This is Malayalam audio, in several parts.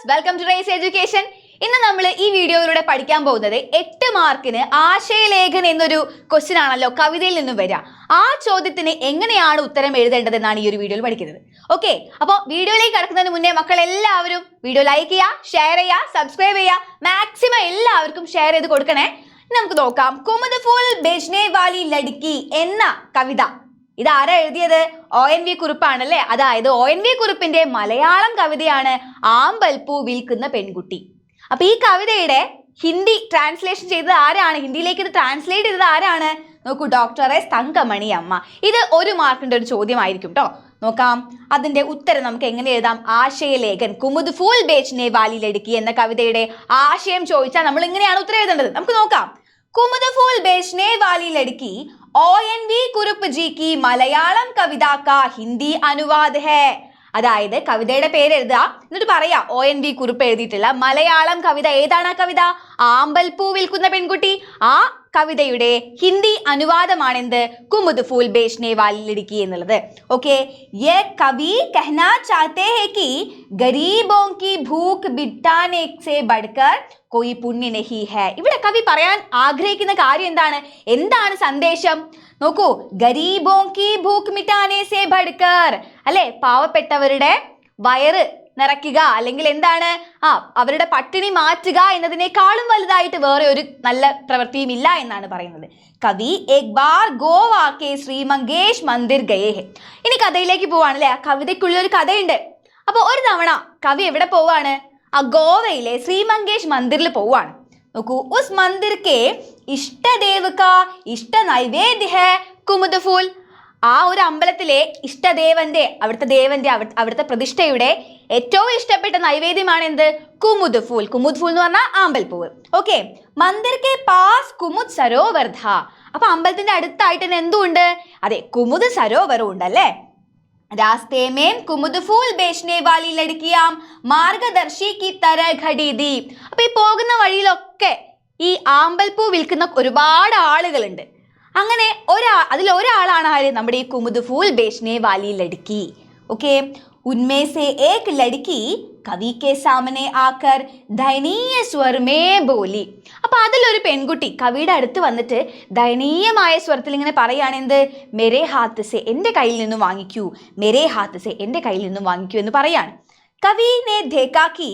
Welcome to rice education. ഇന്ന് നമ്മൾ ഈ വീഡിയോയിലൂടെ പഠിക്കാൻ പോകുന്നത് 8 മാർക്കിന് ആശയലേഖനം എന്നൊരു ക്വസ്റ്റ്യൻ ആണല്ലോ കവിതയിൽ നിന്നും വരിക. ആ ചോദ്യത്തിന് എങ്ങനെയാണ് ഉത്തരം എഴുതേണ്ടതെന്നാണ് ഈ ഒരു വീഡിയോയിൽ പഠിക്കുന്നത്. ഓക്കെ, അപ്പോൾ വീഡിയോയിലേക്ക് കടക്കുന്നതിന് മുന്നേ മക്കൾ എല്ലാവരും വീഡിയോ ലൈക്ക് ചെയ്യുക, ഷെയർ ചെയ്യുക, സബ്സ്ക്രൈബ് ചെയ്യുക, മാക്സിമം എല്ലാവർക്കും ഷെയർ ചെയ്ത് കൊടുക്കണേ. നമുക്ക് നോക്കാം. കുമുദ് ഫൂൽ ബേച്നെ വാലി ലഡ്കി എന്ന കവിത ഇത് ആരാ എഴുതിയത്? ONV കുറുപ്പാണല്ലേ. അതായത് ONV കുറുപ്പിന്റെ മലയാളം കവിതയാണ് ആമ്പൽപ്പൂ വിൽക്കുന്ന പെൺകുട്ടി. അപ്പൊ ഈ കവിതയുടെ ഹിന്ദി ട്രാൻസ്ലേഷൻ ചെയ്തത് ആരാണ്? ഹിന്ദിയിലേക്ക് ഇത് ട്രാൻസ്ലേറ്റ് ചെയ്തത് ആരാണ്? നോക്കൂ, ഡോക്ടർ എസ് തങ്കമണി അമ്മ. ഇത് 1 മാർക്കിന്റെ ഒരു ചോദ്യമായിരിക്കും കേട്ടോ. നോക്കാം അതിന്റെ ഉത്തരം നമുക്ക് എങ്ങനെ എഴുതാം. ആശയലേഖൻ കുമുദ് ഫൂൽ ബേച്നെ വാലി ലഡ്കി എന്ന കവിതയുടെ ആശയം ചോദിച്ചാൽ നമ്മൾ ഇങ്ങനെയാണ് ഉത്തരം എഴുതേണ്ടത്. നമുക്ക് നോക്കാം. കുമുദ് ഫൂൽ ബേച്നെ വാലി ലഡ്കി ONV കുറുപ്പ് ജി की മലയാളം കവിത കാ ഹിന്ദി അനുവാദ് ഹേ. അതായത് കവിതയുടെ പേര് എഴുതുക, എന്നിട്ട് പറയാ ONV കുറുപ്പ് എഴുതിയിട്ടുള്ള മലയാളം കവിത ഏതാണ്? ആ കവിത ആമ്പൽപ്പൂ വിൽക്കുന്ന പെൺകുട്ടി. ആ കവിതയുടെ ഹിന്ദി അനുവാദമാണ് എന്ത്? കുമുദ് ഫൂൽ ബേച്നെ വാലി ലഡ്കി എന്നുള്ളത്. ഓക്കെ, യേ കവി कहना चाहते हैं कि गरीबों की भूख मिटाने से बढ़कर कोई पुण्य नहीं है. ഇവിടെ കവി പറയാൻ ആഗ്രഹിക്കുന്ന കാര്യം എന്താണ്? എന്താണ് സന്ദേശം? നോക്കൂ, ഗരീബോं की भूख मिटाने से बढ़कर, അല്ലെ, പാവപ്പെട്ടവരുടെ വയറ് നിറയ്ക്കുക അല്ലെങ്കിൽ എന്താണ് അവരുടെ പട്ടിണി മാറ്റുക എന്നതിനേക്കാളും വലുതായിട്ട് വേറെ ഒരു നല്ല പ്രവൃത്തിയും ഇല്ല എന്നാണ് പറയുന്നത്. കവി എക് ബാർ ഗോവാ കെ ശ്രീ മംഗേഷ് മന്ദിർ ഗയേ ഹെ. ഇനി കഥയിലേക്ക് പോവാണല്ലേ. ആ കവിതയ്ക്കുള്ളിൽ ഒരു കഥയുണ്ട്. അപ്പൊ ഒരു തവണ കവി എവിടെ പോവാണ്? ആ ഗോവയിലെ ശ്രീ മംഗേഷ് മന്ദിറിൽ പോവാണ്. നോക്കൂ, ഉസ് മന്ദിർ കെ ഇഷ്ടദേവ് കാ ഇഷ്ട നൈവേദ്യ ഹെ കുമുദ് ഫൂൽ. ആ ഒരു അമ്പലത്തിലെ ഇഷ്ടദേവന്റെ അവിടുത്തെ പ്രതിഷ്ഠയുടെ ഏറ്റവും ഇഷ്ടപ്പെട്ട നൈവേദ്യമാണ് എന്ത്? കുമുദ് ഫൂൽ. കുമുദ് ഫൂൽ എന്ന് പറഞ്ഞാൽ ആമ്പൽപ്പൂവ്. ഓക്കെ, മന്ദിർ കെ പാസ് കുമുദ് സരോവർ ധാ. അപ്പൊ അമ്പലത്തിന്റെ അടുത്തായിട്ട് എന്തുണ്ട്? അതെ, കുമുദ് സരോവരം ഉണ്ടല്ലേ. രാസ്തേ മേം കുമുദ് ഫൂൽ ബേച്നെ വാലി ലഡ്കിയാം മാർഗദർശി കി തരഹ ഖടി ദി. അപ്പൊ ഈ പോകുന്ന വഴിയിലൊക്കെ ഈ ആമ്പൽപ്പൂ വിൽക്കുന്ന ഒരുപാട് ആളുകളുണ്ട്. അങ്ങനെ അതിലൊരാളാണ് ആര്? നമ്മുടെ ഈ കുമുദ് ഫൂൽ ബേച്നെ വാലി ലഡ്കി. ഓക്കെ, ഉന്മേ സേ ഏക് ലഡ്കി കവി കെ സാമനെ ആക്കർ ദയനീയ സ്വർ മേ ബോലി. അപ്പൊ അതിലൊരു പെൺകുട്ടി കവിയുടെ അടുത്ത് വന്നിട്ട് ദയനീയമായ സ്വരത്തിൽ ഇങ്ങനെ പറയാണ് എന്ത്? മെരേ ഹാത്ത് സെ, എന്റെ കയ്യിൽ നിന്നും വാങ്ങിക്കൂ, മെരേ ഹാത്ത് സെ, എന്റെ കയ്യിൽ നിന്നും വാങ്ങിക്കൂ എന്ന് പറയാണ്. കവി ने देखा कि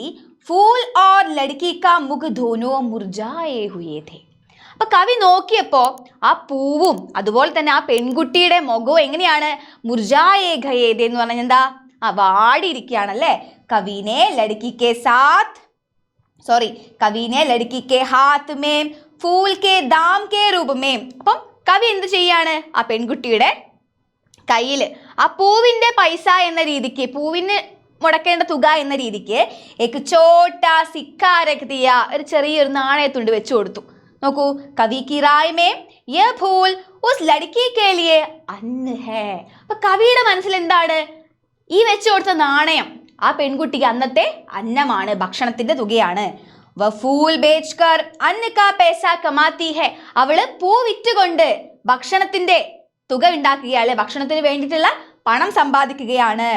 फूल और लड़की का मुख दोनों मुरझाए हुए थे. അപ്പൊ കവി നോക്കിയപ്പോ ആ പൂവും അതുപോലെ തന്നെ ആ പെൺകുട്ടിയുടെ മുഖവും എങ്ങനെയാണ്? മുർജായേ ഖയേദേ എന്ന് പറഞ്ഞാൽ എന്താ? വാടിയിരിക്കുകയാണല്ലേ. കവിനെ ലഡ്കി കെ ഹാത്ത് മേം ഫൂൽ കെ ദാം കെ രൂപ മേം. അപ്പം കവി എന്ത് ചെയ്യാണ്? ആ പെൺകുട്ടിയുടെ കയ്യില് ആ പൂവിന്റെ പൈസ എന്ന രീതിക്ക്, പൂവിന് മുടക്കേണ്ട തുക എന്ന രീതിക്ക് एक छोटा सिक्का रख दिया, ഒരു ചെറിയൊരു നാണയത്തുണ്ട് വെച്ചു കൊടുത്തു. നോക്കൂ, കവി की राय में यह फूल उस लड़की के लिए अन्न है. അപ്പൊ കവിയുടെ മനസ്സിൽ എന്താണ്? ഈ വെച്ചു കൊടുത്ത നാണയം ആ പെൺകുട്ടിക്ക് അന്നത്തെ അന്നമാണ്, ഭക്ഷണത്തിന്റെ തുകയാണ്. വ ഫൂൽ ബേച്ച്കർ അന്ന കാ പൈസ കമാത്തി ഹെ. അവള് പൂ വിറ്റുകൊണ്ട് ഭക്ഷണത്തിന്റെ തുക ഉണ്ടാക്കുകയാണ്, ഭക്ഷണത്തിന് വേണ്ടിയിട്ടുള്ള പണം സമ്പാദിക്കുകയാണ്.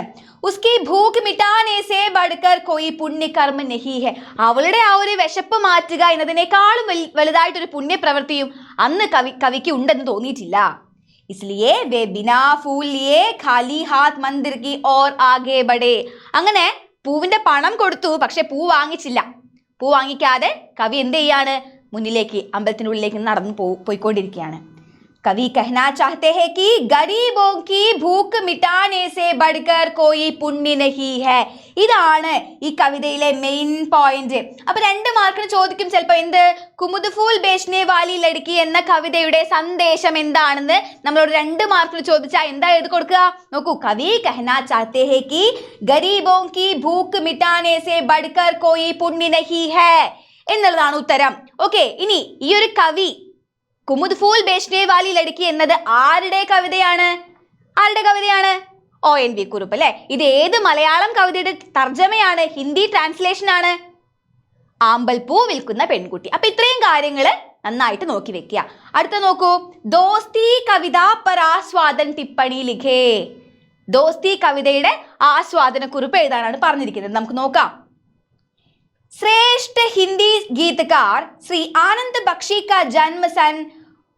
ഉസ്കി ഭൂഖ് മിട്ടാനെ സേ ബഡ്കർ കോയി പുണ്യ കർമ്മ നഹി ഹെ. അവളുടെ ആ ഒരു വിശപ്പ് മാറ്റുക എന്നതിനേക്കാളും വലുതായിട്ടൊരു പുണ്യപ്രവൃത്തിയും അന്ന് കവിക്ക് ഉണ്ടെന്ന് തോന്നിയിട്ടില്ല. ഇസ്ലിയേ വേ ബിനാ ഫൂൽ ലിയേ ഖാലി ഹാത്ത് മന്ദിർ കി ഓർ ആഗേ ബഡേ. അങ്ങനെ പൂവിന്റെ പണം കൊടുത്തു, പക്ഷെ പൂ വാങ്ങിച്ചില്ല. പൂ വാങ്ങിക്കാതെ കവി എന്ത് ചെയ്യാണ്? മുന്നിലേക്ക്, അമ്പലത്തിനുള്ളിലേക്ക് നടന്നു പോയിക്കൊണ്ടിരിക്കുകയാണ്. कवि कहना चाहते हैं कि गरीबों की भूख मिटाने से बढ़कर कोई पुण्य नहीं है. ഇതാണ് ഈ കവിതയിലെ മെയിൻ പോയിന്റ്. അപ്പൊ 2 മാർക്കിന് ചോദിക്കും ചിലപ്പോൾ എന്ത്? കുമുദ് ഫൂൽ ബേച്നെ വാലി ലഡ്കി എന്ന കവിതയുടെ സന്ദേശം എന്താണെന്ന് നമ്മളോട് 2 മാർക്കിന് ചോദിച്ചാൽ എന്താ എഴുതി കൊടുക്കുക? നോക്കൂ, കവി कहना चाहते हैं कि गरीबों की भूख मिटाने से बढ़कर कोई पुण्य नहीं है എന്നുള്ളതാണ് ഉത്തരം. ഓക്കെ, ഇനി ഈ ഒരു കവി കുമുദ് ഫൂൽ ബേച്നെ വാലി ലഡ്കി എന്നത് ആരുടെ കവിതയാണ്? ONV കുറുപ്പ് അല്ലെ. ഇത് ഏത് മലയാളം കവിതയുടെ തർജ്ജമയാണ്? ഹിന്ദി ട്രാൻസ്ലേഷൻ ആണ്. ആമ്പൽപ്പൂ വിൽക്കുന്ന പെൺകുട്ടി. അപ്പൊ ഇത്രയും കാര്യങ്ങൾ നന്നായിട്ട് നോക്കി വെക്കുക. അടുത്ത നോക്കൂ, ദോസ്തി കവിത പർ ആസ്വാദൻ ടിപ്പണി ലിഖേ. ദോസ്തി കവിതയുടെ ആസ്വാദന കുറിപ്പ് എഴുതാനാണ് പറഞ്ഞിരിക്കുന്നത്. നമുക്ക് നോക്കാം. श्रेष्ठ हिंदी गीतकार श्री आनंद बख्शी का जन्म सन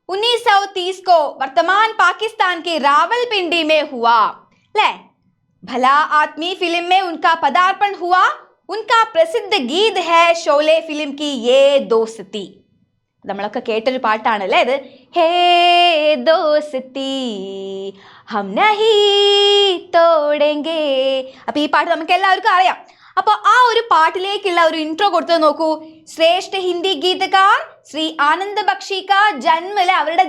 1930 को वर्तमान पाकिस्तान के रावलपिंडी में हुआ। ले भला आदमी फिल्म में उनका पदार्पण हुआ। उनका प्रसिद्ध गीत है शोले फिल्म की ये दोस्ती। നമ്മളൊക്കെ കേട്ടൊരു പാട്ടാണല്ലേ ഇത്. ഹേ ദോസ്തി ഹം നഹീ തോടെങ്കേ. അപ്പൊ ഈ പാട്ട് നമുക്ക് എല്ലാവർക്കും അറിയാം. അപ്പോൾ ആ ഒരു പാട്ടിലേക്കുള്ള ഒരു ഇൻട്രോ കൊടുത്തത് നോക്കൂ. ശ്രേഷ്ഠ ഹിന്ദി ഗീതകാർ ശ്രീ ആനന്ദ് ബക്ഷി കാ ജന്മല്, അവരുടെ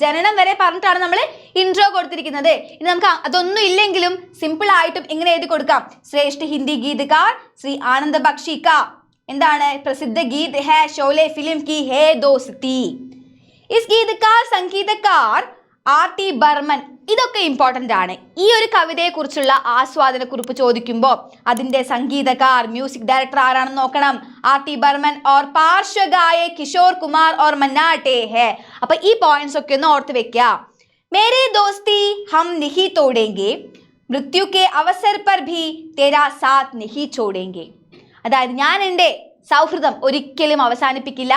ജനനം വരെ പറഞ്ഞിട്ടാണ് നമ്മൾ ഇൻട്രോ കൊടുത്തിരിക്കുന്നത്. ഇനി നമുക്ക് അതൊന്നും ഇല്ലെങ്കിലും സിമ്പിൾ ആയിട്ടും ഇങ്ങനെ എഴുതി കൊടുക്കാം. ശ്രേഷ്ഠ ഹിന്ദി ഗീതകാർ ശ്രീ ആനന്ദ് ബക്ഷി കാ എന്താണ് പ്രസിദ്ധ ഗീത് ഹേ ഷോലെ ഫിലിം കി ഹേ ദോസ്തി. ഇസ് ഗീതകാർ സംഗീതക്കാർ R.T. ബർമൻ. ഇതൊക്കെ ഇമ്പോർട്ടൻ്റ് ആണ്. ഈ ഒരു കവിതയെ കുറിച്ചുള്ള ആസ്വാദന കുറിപ്പ് ചോദിക്കുമ്പോൾ അതിന്റെ സംഗീതകാർ മ്യൂസിക് ഡയറക്ടർ ആരാണെന്ന് നോക്കണം. R.T. Barman or പാർശ്വഗായ Kishore Kumar or മന്നാട്ടെ ഹേ. അപ്പൊ ഈ പോയിന്റ്സ് ഒക്കെ ഒന്ന് ഓർത്ത് വെക്കുക. മേരെ ദോസ്തി ഹം നിഹി തോടേങ്കെ, മൃത്യു കെ അവസർ പർ ഭി തേരാ സാത്ത് നിഹി ചോടേങ്കെ. അതായത് ഞാൻ എൻ്റെ സൗഹൃദം ഒരിക്കലും അവസാനിപ്പിക്കില്ല.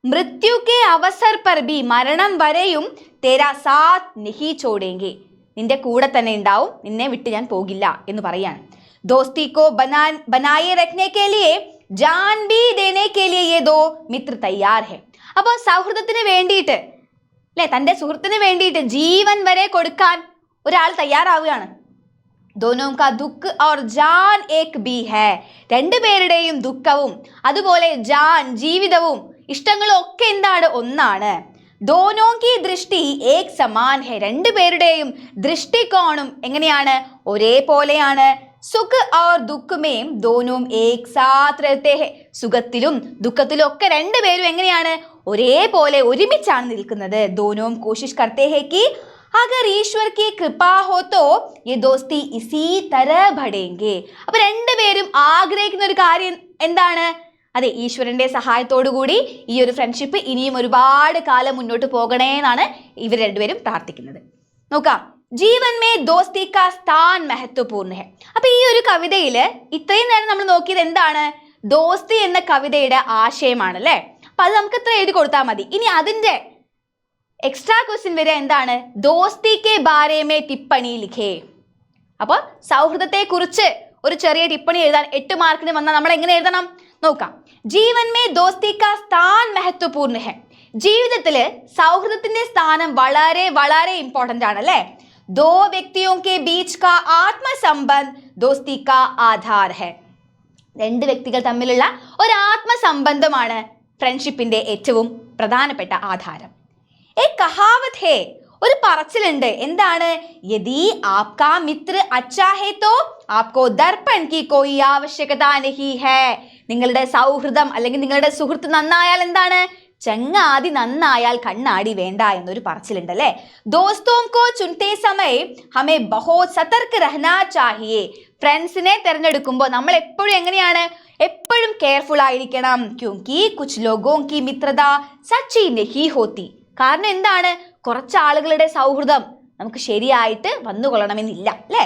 മൃത്യു കെ അവസർ പർ ഭി, മരണം വരെയും തേരാ സാത്ത് നിഹി ചോടേങ്കെ, നിന്റെ കൂടെ തന്നെ ഉണ്ടാവും, നിന്നെ വിട്ട് ഞാൻ പോകില്ല എന്ന് പറയാണ്. ദോസ്തി കോ ബനായെ രഖ്നെ കെ ലിയെ ജാൻ ഭി ദേനെ കെ ലിയെ യേ ദോ മിത്ര തയ്യാർ ഹെ. അപ്പോൾ സൗഹൃദത്തിന് വേണ്ടിയിട്ട് അല്ലെ, തൻ്റെ സുഹൃത്തിന് വേണ്ടിയിട്ട് ജീവൻ വരെ കൊടുക്കാൻ ഒരാൾ തയ്യാറാവുകയാണ്. ദോനോം കാ ദുഃഖ് ഓർ ജാൻ ഏക് ബി ഹേ. രണ്ടുപേരുടെയും ദുഃഖവും അതുപോലെ ജാൻ ജീവിതവും ഇഷ്ടങ്ങളും ഒക്കെ എന്താണ്, ഒന്നാണ്. ദോനോ കി ദൃഷ്ടി ഏക് സമാൻ ഹെ. രണ്ടുപേരുടെയും ദൃഷ്ടികോണും എങ്ങനെയാണ്, ഒരേപോലെയാണ്. സുഖ് ഓർ ദുഃഖ് മേം ദോനോം ഏക് സാത്ത് രഹത്തെ ഹെ. സുഖത്തിലും ദുഃഖത്തിലും ഒക്കെ രണ്ടുപേരും എങ്ങനെയാണ്, ഒരേപോലെ ഒരുമിച്ചാണ് നിൽക്കുന്നത്. ദോനോം കോശിഷ് കർത്തെ ഹെ കി അഗർ ഈശ്വർ കി കൃപാ ഹോ തോ യേ ദോസ്തി ഇസീ തരഹ ബഡേംഗെ. അപ്പൊ രണ്ടുപേരും ആഗ്രഹിക്കുന്ന ഒരു കാര്യം എന്താണ്, അതെ, ഈശ്വരന്റെ സഹായത്തോടു കൂടി ഈ ഒരു ഫ്രണ്ട്ഷിപ്പ് ഇനിയും ഒരുപാട് കാലം മുന്നോട്ട് പോകണേ എന്നാണ് ഇവർ രണ്ടുപേരും പ്രാർത്ഥിക്കുന്നത്. നോക്കാം. ജീവൻ മേ ദോസ്തി കാ സ്ഥാൻ മഹത്വപൂർണ്ണ ഹെ. അപ്പൊ ഈ ഒരു കവിതയിൽ ഇത്രയും നേരം നമ്മൾ നോക്കിയത് എന്താണ്, ദോസ്തി എന്ന കവിതയുടെ ആശയമാണ് അല്ലേ. അപ്പൊ അത് നമുക്ക് ഇത്ര എഴുതി കൊടുത്താൽ മതി. ഇനി അതിന്റെ എക്സ്ട്രാ ക്വസ്റ്റ്യൻ വരെ എന്താണ്, ദോസ്തി കെ ബാരേ മേ ടിപ്പണി ലിഖേ. അപ്പോൾ സൗഹൃദത്തെ കുറിച്ച് ഒരു ചെറിയ ടിപ്പണി എഴുതാൻ 8 മാർക്കിന് വന്നാൽ നമ്മൾ എങ്ങനെ എഴുതണം നോക്കാം. ജീവൻ മേ ദോസ്തി കാ സ്ഥാൻ മഹത്വപൂർണ്ണ ഹെ. ജീവിതത്തിൽ സൗഹൃദത്തിന്റെ സ്ഥാനം വളരെ വളരെ ഇമ്പോർട്ടൻ്റ് ആണ് അല്ലേ. ദോ വ്യക്തിയോ കെ ബീച്ച് കാ ആത്മസംബന്ധ് ദോസ്തി കാ ആധാർ ഹെ. രണ്ട് വ്യക്തികൾ തമ്മിലുള്ള ഒരു ആത്മസംബന്ധമാണ് ഫ്രണ്ട്ഷിപ്പിന്റെ ഏറ്റവും പ്രധാനപ്പെട്ട ആധാരം. കഹാവത് ഹേ, ഒരു പറച്ചിലുണ്ട്. എന്താണ്, യദി ആപ്കാ മിത്ര അച്ഛാ ഹേ തോ ആപ്കോ ദർപ്പൺ കി കോയി ആവശ്യകത നഹി ഹേ. നിങ്ങളുടെ സൗഹൃദം അല്ലെങ്കിൽ നിങ്ങളുടെ സുഹൃത്ത് നന്നായാൽ എന്താണ്, ചങ്ങാതി നന്നായാൽ കണ്ണാടി വേണ്ട എന്നൊരു പറച്ചിലുണ്ട് അല്ലേ. ദോസ്തോം കോ ചുൻതേ സമയ ഹമേ ബഹുത് സതർക്ക് രഹനാ ചാഹിയേ. ഫ്രണ്ട്സിനെ തിരഞ്ഞെടുക്കുമ്പോൾ നമ്മൾ എപ്പോഴും എങ്ങനെയാണ്, എപ്പോഴും കെയർഫുൾ ആയിരിക്കണം. ക്യോങ്കി കുച്ച് ലോഗോं की मित्रता സച്ചി നഹി ഹോത്തി. കാരണം എന്താണ്, കുറച്ച് ആളുകളുടെ സൗഹൃദം നമുക്ക് ശരിയായിട്ട് വന്നുകൊള്ളണമെന്നില്ല അല്ലേ.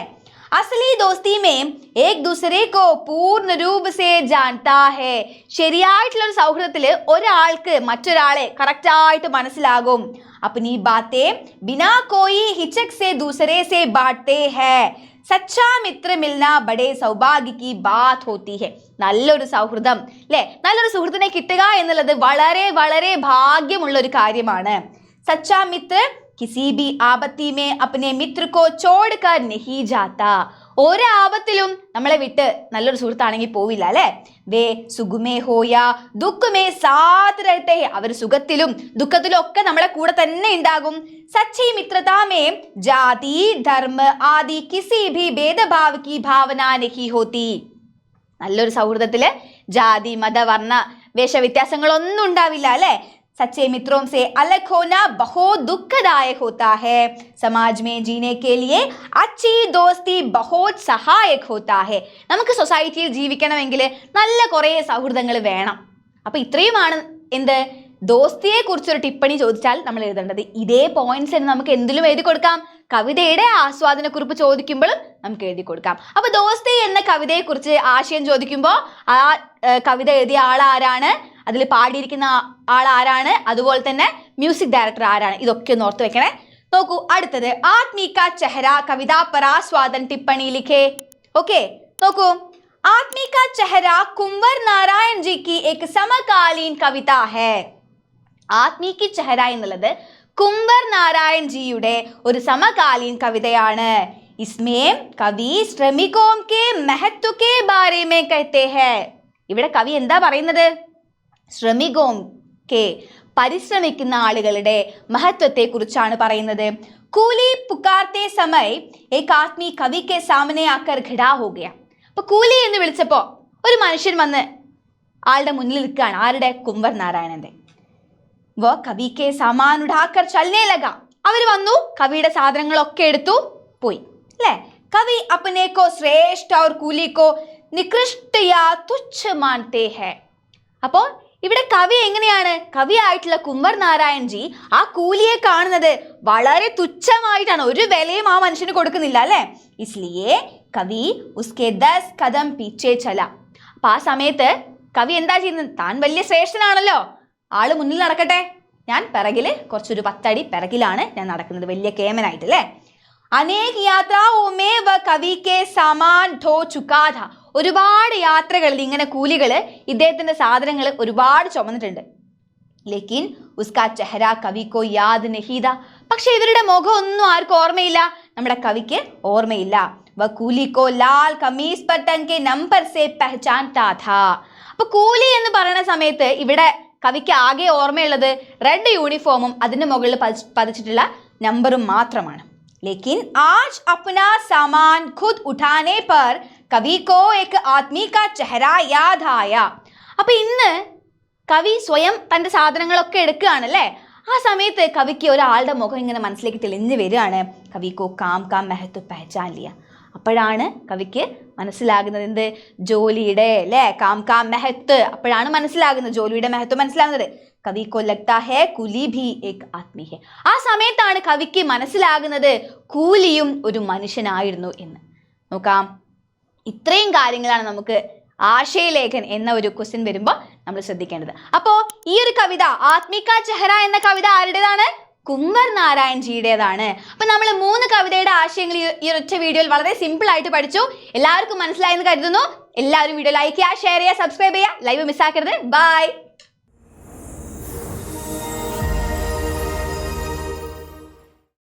അസലി ദോസ്തി മേം ഏക് ദൂസരെ കോ പൂർണ്ണ രൂപ സേ ജാൻതാ ഹേ. ശരിയായിട്ടുള്ള ഒരു സൗഹൃദത്തിൽ ഒരാൾക്ക് മറ്റൊരാളെ കറക്റ്റായിട്ട് മനസ്സിലാകും. അപ്നി ബാത്തേ ബിനാ കോയി ഹിച്ചക് സേ ദൂസരെ സേ ബാട്ടെ ഹേ. സച്ചാ മിത്ര മിൽന ബഡേ സൗഭാഗ്യ കി ബാത് ഹോത്തി ഹെ. നല്ലൊരു സൗഹൃദം അല്ലേ, നല്ലൊരു സുഹൃത്തിനെ കിട്ടുക എന്നുള്ളത് വളരെ വളരെ ഭാഗ്യമുള്ള ഒരു കാര്യമാണ്. സച്ചാ മിത്ര കിസി ബി ആപത്തി മേ അപ്നെ മിത്ര കോ ചോട് കർ നഹി ജാതാ. ഒരു ആപത്തിലും നമ്മളെ വിട്ട് നല്ലൊരു സുഹൃത്താണെങ്കിൽ പോവില്ല അല്ലെ. വേ സുഖമേ ഹോയാ ദുഃഖമേ സാത്ത് രഹത്തെ ഹെ. അവർ സുഖത്തിലും ദുഃഖത്തിലും ഒക്കെ നമ്മളെ കൂടെ തന്നെ ഉണ്ടാകും. സച്ചി മിത്രതാമേ ജാതി ധർമ്മ ആദി കിസി ഭി ഭേദഭാവ കി ഭാവന നഹി ഹോത്തി. നല്ലൊരു സൗഹൃദത്തില് ജാതി മത വർണ്ണ വേഷവ്യത്യാസങ്ങളൊന്നും ഉണ്ടാവില്ല അല്ലെ. सच्चे मित्रों से अलग होना बहुत दुखदायक होता है. समाज में जीने के लिए अच्छी दोस्ती बहुत सहायक होता है. നമുക്ക് സൊസൈറ്റിയിൽ ജീവിക്കണമെങ്കിൽ നല്ല കുറേ സൗഹൃദങ്ങൾ വേണം. അപ്പോൾ ഇത്രയുമാണ് എന്ത്, ദോസ്തിയെ കുറിച്ചൊരു ടിപ്പണി ചോദിച്ചാൽ നമ്മൾ എഴുതേണ്ടത്. ഇതേ പോയിന്റ്സ് നമുക്ക് എന്തിലും എഴുതി കൊടുക്കാം. കവിതയുടെ ആസ്വാദന കുറിപ്പ് ചോദിക്കുമ്പോഴും നമുക്ക് എഴുതി കൊടുക്കാം. അപ്പൊ ദോസ്തി എന്ന കവിതയെ കുറിച്ച് ആശയം ചോദിക്കുമ്പോൾ ആ കവിത എഴുതിയ ആൾ ആരാണ്, അതിൽ പാടിയിരിക്കുന്ന ആൾ ആരാണ്, അതുപോലെ തന്നെ മ്യൂസിക് ഡയറക്ടർ ആരാണ്, ഇതൊക്കെ ഒന്ന് ഓർത്ത് വെക്കണേ. നോക്കൂ അടുത്തത്, ആത്മീ കാ ചെഹ്റ കവിത पर आस्वादन टिप्पणी लिखे. ओके നോക്കൂ, आत्मी का चेहरा कुंवर नारायण जी की एक समकालीन कविता है. ആത്മീ की चेहरा എന്നുള്ളത് കുംവർ നാരായൺ ജിയുടെ ഒരു സമകാലീൻ കവിതയാണ്. इसमें कवि श्रमिकों के महत्व के बारे में कहते हैं. ഇവിടെ കവി എന്താ പറയുന്നത്? ശ്രമികോം കെ, പരിശ്രമിക്കുന്ന ആളുകളുടെ മഹത്വത്തെ കുറിച്ചാണ് പറയുന്നത്. കൂലി പുക്കാർത്തെ സമയ് ഏക് ആദ്മി കവി കെ സാമനെ ആക്കർ ഖടാ ഹോ ഗയ. അപ്പൊ കൂലി എന്ന് വിളിച്ചപ്പോ ഒരു മനുഷ്യൻ വന്ന് ആളുടെ മുന്നിൽ നിൽക്കുകയാണ്. ആരുടെ? കുംവർ നാരായണന്റെ. വോ കവി കെ സാമാൻ ഉഠാക്കർ ചലനെ ലഗ. അവർ വന്നു, കവിയുടെ സാധനങ്ങളൊക്കെ എടുത്തു പോയി, അല്ലേ? കവി അപ്പനെ കോ ശ്രേഷ്ഠ और കൂലി കോ നികൃഷ്ട യാ തുച്ഛ മാനത്തെ ഹൈ. അപ്പോൾ ഇവിടെ കവി എങ്ങനെയാണ്? കവിയായിട്ടുള്ള കുംവർ നാരായൺ ജി ആ കൂലിയെ കാണുന്നത് വളരെ തുച്ഛമായിട്ടാണ്, ഒരു വിലയും ആ മനുഷ്യന് കൊടുക്കുന്നില്ല, അല്ലെ? ഇസ്ലിയെ കവി ഉസ്കെ 10 കദം പീച്ചെ ചല. അപ്പൊ ആ സമയത്ത് കവി എന്താ ചെയ്യുന്നത്? താൻ വലിയ ശ്രേഷ്ഠനാണല്ലോ, ആള് മുന്നിൽ നടക്കട്ടെ, ഞാൻ പിറകില് കുറച്ചൊരു 10 അടി പിറകിലാണ് ഞാൻ നടക്കുന്നത്, വലിയ കേമനായിട്ട്, അല്ലേ? അനേക യാത്രാവുമേ വ കവി കെ സാമാൻ ധോ ചുക്കാ ഥ. ഒരുപാട് യാത്രകളിൽ ഇങ്ങനെ കൂലികള് ഇദ്ദേഹത്തിന്റെ സാധനങ്ങൾ ഒരുപാട് ചുമന്നിട്ടുണ്ട്. ലേക്കിൻ ഉസ്കാ ചെഹ്റ കവിക്കോ യാദ് നഹീദ. പക്ഷെ ഇവരുടെ മുഖം ഒന്നും ആർക്കും ഓർമ്മയില്ല, നമ്മുടെ കവിക്ക് ഓർമ്മയില്ല. വ കൂലിക്കോ ലാൽ കമീസ് പർ ടങ് കെ നമ്പർ സെ പെഹചാൻതാ ഥാ. അപ്പൊ കൂലി എന്ന് പറയുന്ന സമയത്ത് ഇവിടെ കവിക്ക് ആകെ ഓർമ്മയുള്ളത് റെഡ് യൂണിഫോമും അതിന്റെ മുകളിൽ പതിച്ചിട്ടുള്ള നമ്പറും മാത്രമാണ്. लेकिन आज अपना सामान खुद उठाने पर कवि को एक आदमी का चेहरा याद आया. അപ്പൊ ഇന്ന് കവി സ്വയം തന്റെ സാധനങ്ങളൊക്കെ എടുക്കുകയാണല്ലേ, ആ സമയത്ത് കവിക്ക് ഒരാളുടെ മുഖം ഇങ്ങനെ മനസ്സിലേക്ക് തെളിഞ്ഞു വരികയാണ്. കവിക്കോ കാം കാം മെഹത്വ പെഹചാൻ ലിയ. അപ്പോഴാണ് കവിക്ക് മനസ്സിലാകുന്നത് എന്ത്? ജോലിയുടെ, അല്ലേ? കാം കാം മെഹത്വ. അപ്പോഴാണ് മനസ്സിലാകുന്നത്, ജോലിയുടെ മഹത്വം മനസ്സിലാകുന്നത്. കവി കോ ലഗ്താ ഹേ കുലി ഭി ഏക് ആദ്മി ഹേ. ആ സമയത്താണ് കവിക്ക് മനസ്സിലാകുന്നത് കൂലിയും ഒരു മനുഷ്യനായിരുന്നു എന്ന്. നോക്കാം, ഇത്രയും കാര്യങ്ങളാണ് നമുക്ക് ആശയലേഖൻ എന്ന ഒരു ക്വസ്റ്റ്യൻ വരുമ്പോൾ നമ്മൾ ശ്രദ്ധിക്കേണ്ടത്. അപ്പോൾ ഈ ഒരു കവിത ആത്മീ കാ ചെഹ്റ എന്ന കവിത ആരുടേതാണ്? കുംവർ നാരായൺ ജിയുടേതാണ്. അപ്പൊ നമ്മൾ 3 കവിതയുടെ ആശയങ്ങൾ ഈ ഒറ്റ വീഡിയോയിൽ വളരെ സിമ്പിൾ ആയിട്ട് പഠിച്ചു. എല്ലാവർക്കും മനസ്സിലായെന്ന് കരുതുന്നു. എല്ലാവരും വീഡിയോ ലൈക്ക് ചെയ്യുക, ഷെയർ ചെയ്യുക, സബ്സ്ക്രൈബ് ചെയ്യുക. ലൈവ് മിസ്സാക്കരുത്. ബൈ.